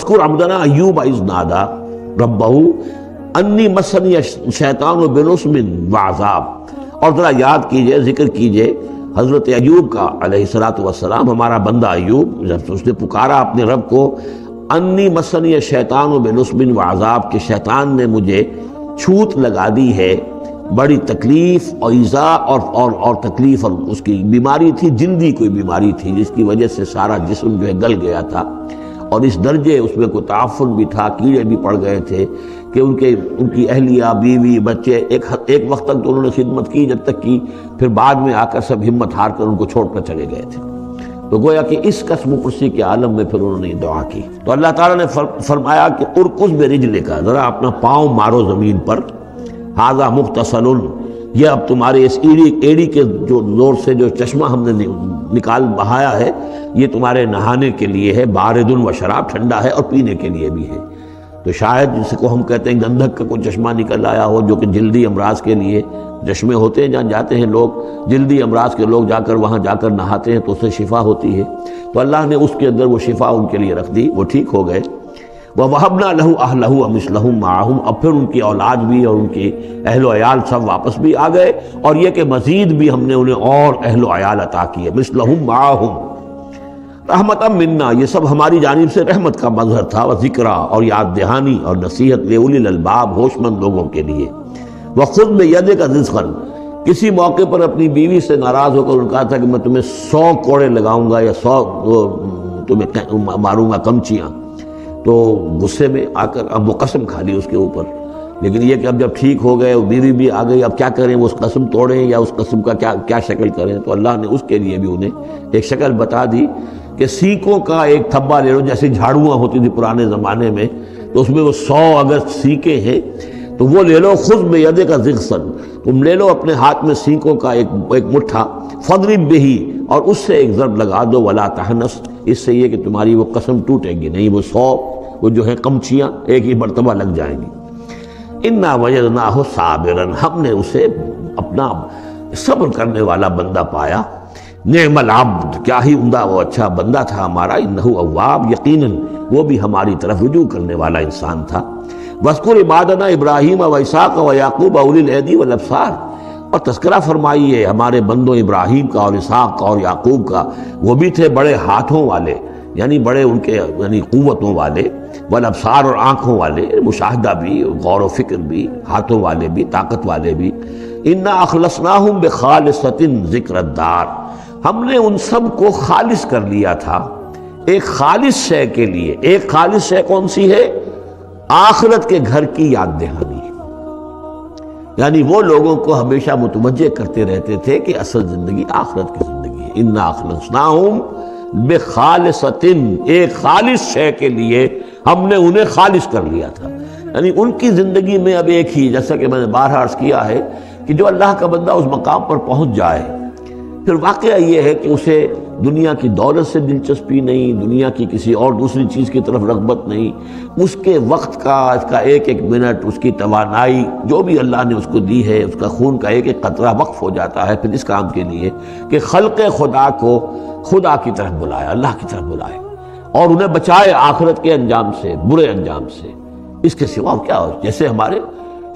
وَاذْكُرْ عَبْدَنَا أَيُّوبَ إِذْ نَادَى رَبَّهُ أَنِّي مَسَّنِيَ الشَّيْطَانُ بِنُصْبٍ وَعَذَابٍ، اور ذرا یاد کیجئے، ذکر کیجئے حضرت ایوب کا علیہ السلام، ہمارا بندہ ایوب، جب اس نے پکارا اپنے رب کو، انی مسنی الشیطان بنصب وعذاب، کہ شیطان نے مجھے چھوت لگا دی ہے، بڑی تکلیف اور ایذا اور تکلیف، اور اس کی بیماری تھی، جلدی کوئی بیماری تھی جس کی وجہ سے سارا جسم جو ہے گل گیا تھا، اور اس درجے اس میں کوئی تعفن بھی تھا، کیڑے بھی پڑ گئے تھے کہ ان کی اہلیہ، بیوی، بچے ایک وقت تک تو انہوں نے خدمت کی جب تک کی، پھر بعد میں آ کر سب ہمت ہار کر ان کو چھوڑ کر چلے گئے تھے۔ تو گویا کہ اس قسم پرسی کے عالم میں پھر انہوں نے دعا کی، تو اللہ تعالیٰ نے فرمایا کہ ارکض برجلک، ذرا اپنا پاؤں مارو زمین پر، ھذا مغتسل، یہ اب تمہارے اس ایڑی کے جو زور سے جو چشمہ ہم نے نکال بہایا ہے، یہ تمہارے نہانے کے لیے ہے، بارد و شراب، ٹھنڈا ہے اور پینے کے لیے بھی ہے۔ تو شاید جس کو ہم کہتے ہیں گندھک کا کوئی چشمہ نکل آیا ہو، جو کہ جلدی امراض کے لیے چشمے ہوتے ہیں جہاں جاتے ہیں لوگ، جلدی امراض کے لوگ جا کر وہاں جا کر نہاتے ہیں تو اس سے شفا ہوتی ہے، تو اللہ نے اس کے اندر وہ شفا ان کے لیے رکھ دی، وہ ٹھیک ہو گئے۔ وَوَهَبْنَا لَهُ أَهْلَهُ وَمِثْلَهُمْ مَعَهُمْ، اب پھر ان کی اولاد بھی اور ان کی اہل و عیال سب واپس بھی آ گئے، اور یہ کہ مزید بھی ہم نے انہیں اور اہل و عیال عطا کیے، مِثْلَهُمْ مَعَهُمْ رحمتاً منا، یہ سب ہماری جانب سے رحمت کا مظہر تھا، وذکرا، اور یاد دہانی اور نصیحت، لِأُولِي الْأَلْبَابِ، ہوش مند لوگوں کے لیے۔ وَخُذْ بِيَدِكَ رِزْقًا، کسی موقع پر اپنی بیوی سے ناراض ہو کر ان کہا تھا کہ میں تمہیں 100 کوڑے لگاؤں گا یا 100 تمہیں ماروں گا کمچیاں، تو غصے میں آ کر اب وہ قسم کھا لی اس کے اوپر، لیکن یہ کہ اب جب ٹھیک ہو گئے، بیوی بھی آ گئی، اب کیا کریں، وہ اس قسم توڑیں یا اس قسم کا کیا شکل کریں، تو اللہ نے اس کے لیے بھی انہیں ایک شکل بتا دی کہ سیکوں کا ایک تھبا لے لو، جیسے جھاڑوਆਂ ہوتی تھی پرانے زمانے میں، تو اس میں وہ 100 اگر سیکیں ہیں تو وہ لے لو، خذ بیدک ضغثا، تم لے لو اپنے ہاتھ میں سیکوں کا ایک مٹھا، فاضرب بہ، اور اس سے ایک ضرب لگا دو، ولا تحنث، اس سے یہ کہ تمہاری وہ قسم ٹوٹے گی نہیں، وہ 100 وہ جو ہے کمچیاں ایک ہی مرتبہ لگ جائیں گی۔ انا وجدناہ صابرا، ہم نے اسے اپنا صبر کرنے والا بندہ پایا، نعم العبد، کیا ہی عمدہ وہ اچھا بندہ تھا ہمارا، انہ اواب، یقیناً وہ بھی ہماری طرف رجوع کرنے والا انسان تھا۔ وَاذْكُرْ عِبَادَنَا إِبْرَاهِيمَ وَإِسْحَاقَ وَيَعْقُوبَ أُولِي الْأَيْدِي وَالْأَبْصَارِ، اور تذکرہ فرمائیے ہمارے بندوں ابراہیم کا اور اسحاق کا اور یعقوب کا، وہ بھی تھے بڑے ہاتھوں والے، یعنی بڑے ان کے یعنی قوتوں والے، والابصار، اور آنکھوں والے، مشاہدہ بھی، غور و فکر بھی، ہاتھوں والے بھی، طاقت والے بھی۔ اِنَّا أَخْلَصْنَاهُمْ بِخَالِصَةٍ ذِكْرَ الدَّارِ، ہم نے ان سب کو خالص کر لیا تھا ایک خالص شے کے لیے۔ ایک خالص شے کون سی ہے؟ آخرت کے گھر کی یاد دہانی، یعنی وہ لوگوں کو ہمیشہ متوجہ کرتے رہتے تھے کہ اصل زندگی آخرت کی زندگی ہے۔ اِنَّا أَخْلَصْنَاهُمْ بِخَالِصَةٍ، ایک خالص شے کے لیے ہم نے انہیں خالص کر لیا تھا، یعنی ان کی زندگی میں اب ایک ہی، جیسا کہ میں نے بارہا عرض کیا ہے کہ جو اللہ کا بندہ اس مقام پر پہنچ جائے، پھر واقعہ یہ ہے کہ اسے دنیا کی دولت سے دلچسپی نہیں، دنیا کی کسی اور دوسری چیز کی طرف رغبت نہیں، اس کے وقت کا، اس کا ایک ایک منٹ، اس کی توانائی جو بھی اللہ نے اس کو دی ہے، اس کا خون کا ایک ایک قطرہ وقف ہو جاتا ہے پھر اس کام کے لیے کہ خلق خدا کو خدا کی طرف بلائے، اللہ کی طرف بلائے، اور انہیں بچائے آخرت کے انجام سے، برے انجام سے۔ اس کے سوا کیا ہو، جیسے ہمارے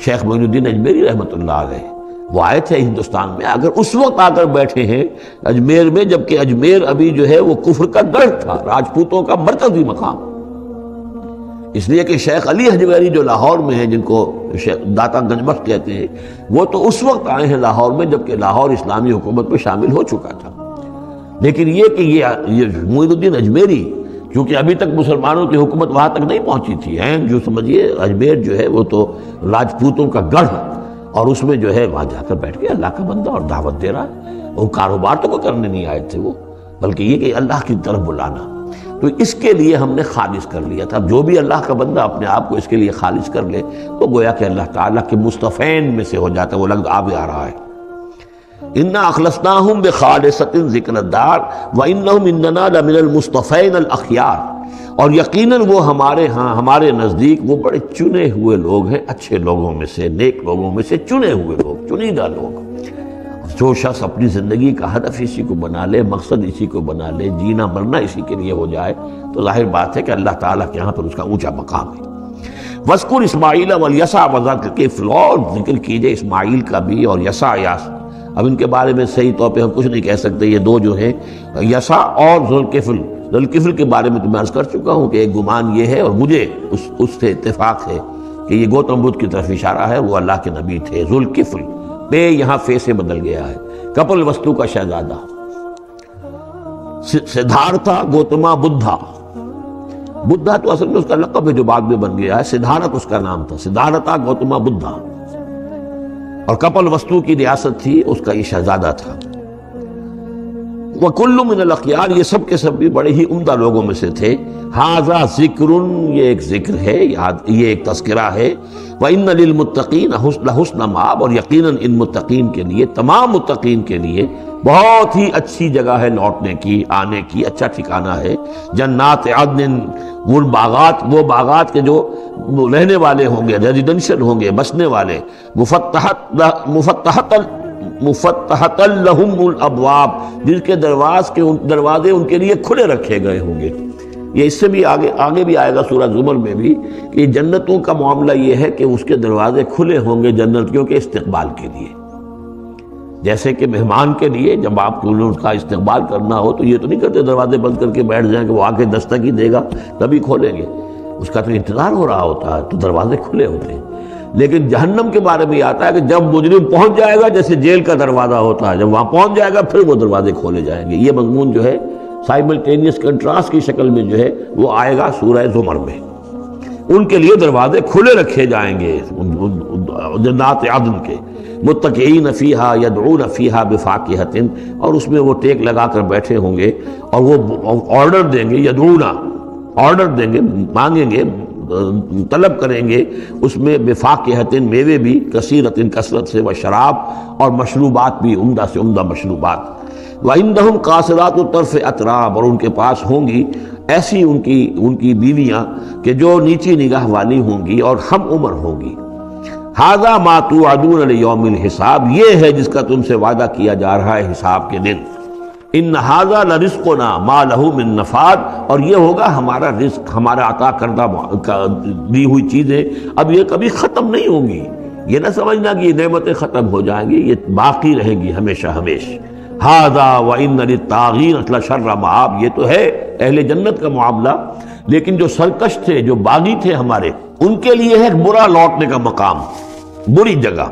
شیخ معین الدین اجمیری رحمۃ اللہ علیہ، وہ آئے تھے ہندوستان میں، اگر اس وقت آ کر بیٹھے ہیں اجمیر میں، جبکہ اجمیر ابھی جو ہے وہ کفر کا گڑھ تھا، راجپوتوں کا مرکزی مقام، اس لیے کہ شیخ علی اجمیری جو لاہور میں ہیں، جن کو داتا گنج بخش کہتے ہیں، وہ تو اس وقت آئے ہیں لاہور میں جبکہ لاہور اسلامی حکومت میں شامل ہو چکا تھا، لیکن یہ کہ یہ معین الدین اجمیری، کیونکہ ابھی تک مسلمانوں کی حکومت وہاں تک نہیں پہنچی تھی، جو سمجھیے اجمیر جو ہے وہ تو راجپوتوں کا گڑھ، اور اس میں جو ہے وہاں جا کر بیٹھ کے اللہ کا بندہ اور دعوت دے رہا ہے، وہ کاروبار تو کوئی کرنے نہیں آئے تھے وہ، بلکہ یہ کہ اللہ کی طرف بلانا، تو اس کے لیے ہم نے خالص کر لیا تھا۔ جو بھی اللہ کا بندہ اپنے آپ کو اس کے لیے خالص کر لے تو گویا کہ اللہ تعالیٰ کے مصطفین میں سے ہو جاتا ہے، وہ لفظ آب آ رہا ہے، اِنَّا أَخْلَصْنَاهُمْ بِخَالِصَةٍ ذِكْرَ الدَّارِ وَإِنَّهُمْ عِندَنَا لَمِنَ الْمُصْطَفَيْنَ الْأَخْيَارِ، اور یقیناً وہ ہمارے ہاں، ہمارے نزدیک وہ بڑے چنے ہوئے لوگ ہیں، اچھے لوگوں میں سے، نیک لوگوں میں سے چنے ہوئے لوگ، چنیدہ لوگ۔ جو شخص اپنی زندگی کا ہدف اسی کو بنا لے، مقصد اسی کو بنا لے، جینا مرنا اسی کے لیے ہو جائے، تو ظاہر بات ہے کہ اللہ تعالیٰ کے یہاں پر اس کا اونچا مقام ہے۔ وَاذْكُرْ إِسْمَاعِيلَ وَالْيَسَعَ وَذَا الْكِفْلِ، اور ذکر کیجئے اسماعیل کا بھی اور یسع۔ اب ان کے بارے میں صحیح طور پہ ہم کچھ نہیں کہہ سکتے، یہ دو جو ہیں یسع اور ذوالکفل۔ ذوالکفل کے بارے میں تو میں عرض کر چکا ہوں کہ ایک گمان یہ ہے، اور مجھے اس سے اتفاق ہے کہ یہ گوتم بدھ کی طرف اشارہ ہے، وہ اللہ کے نبی تھے۔ ذوالکفل پہ یہاں فے سے بدل گیا ہے، کپل وستو کا شہزادہ۔ سدھارتھا گوتما بدھا، بدھا تو اصل میں اس کا لقب ہے جو بعد میں بن گیا ہے، سدھارتھ اس کا نام تھا، سدھارتھا گوتما بدھا، اور کپل وستو کی ریاست تھی، اس کا یہ شہزادہ تھا۔ وَكُلُّ مِنَ الْأَخْيَارِ، یہ سب کے سب بھی بڑے ہی عمدہ لوگوں میں سے تھے۔ ھذا ذکر، یہ ایک ذکر ہے، یہ ایک تذکرہ ہے۔ وَإِنَّ لِلْمُتَّقِينَ لَحُسْنَ مآب، اور یقیناً ان متقین کے لیے، تمام متقین کے لیے بہت ہی اچھی جگہ ہے لوٹنے کی، آنے کی، اچھا ٹھکانہ ہے۔ جنات عدن، وہ باغات کے جو رہنے والے ہوں گے، ریزیڈنشل ہوں گے، بسنے والے۔ مفتحت لہم الابواب، جن کے دروازے ان کے لیے کھلے رکھے گئے ہوں گے۔ یہ اس سے بھی آگے بھی آئے گا سورہ زمر میں بھی کہ جنتوں کا معاملہ یہ ہے کہ اس کے دروازے کھلے ہوں گے جنتیوں کے استقبال کے لیے۔ جیسے کہ مہمان کے لیے جب آپ کو اس کا استقبال کرنا ہو تو یہ تو نہیں کرتے دروازے بند کر کے بیٹھ جائیں کہ وہ آ کے دستک ہی دے گا تبھی کھولیں گے، اس کا تو انتظار ہو رہا ہوتا ہے، تو دروازے کھلے ہوتے ہیں۔ لیکن جہنم کے بارے میں آتا ہے کہ جب مجرم پہنچ جائے گا، جیسے جیل کا دروازہ ہوتا ہے، جب وہاں پہنچ جائے گا پھر وہ دروازے کھولے جائیں گے۔ یہ مضمون جو ہے سائملٹینیس کنٹراسٹ کی شکل میں جو ہے وہ آئے گا سورہ زمر میں۔ ان کے لیے دروازے کھلے رکھے جائیں گے جنات عدن کے، متکئین فیہا یدعون فیہا بفاکہۃ، اور اس میں وہ ٹیک لگا کر بیٹھے ہوں گے اور وہ آرڈر دیں گے، یدعون آرڈر دیں گے، مانگیں گے، طلب کریں گے اس میں بفاکہۃ، میوے بھی، کثیرۃ کثرت سے، و شراب، اور مشروبات بھی، عمدہ سے عمدہ مشروبات۔ وعندہم قاصرات الطرف اتراب، اور ان کے پاس ہوں گی ایسی ان کی بیویاں کہ جو نیچی نگاہ والی ہوں گی اور ہم عمر ہوں گی۔ ھذا ما توعدون لیوم الحساب، یہ ہے جس کا تم سے وعدہ کیا جا رہا ہے حساب کے دن۔ ان ھذا لرزقنا ما لہ من نفاد، اور یہ ہوگا ہمارا رزق، ہمارا عطا کردہ دی ہوئی چیزیں، اب یہ کبھی ختم نہیں ہوں گی۔ یہ نہ سمجھنا کہ یہ نعمتیں ختم ہو جائیں گی، یہ باقی رہیں گی ہمیشہ ہمیشہ۔ ھذا وان للطاغین لشر مآب، یہ تو ہے اہل جنت کا معاملہ، لیکن جو سرکش تھے، جو باغی تھے ہمارے، ان کے لیے ہے برا لوٹنے کا مقام، بری جگہ۔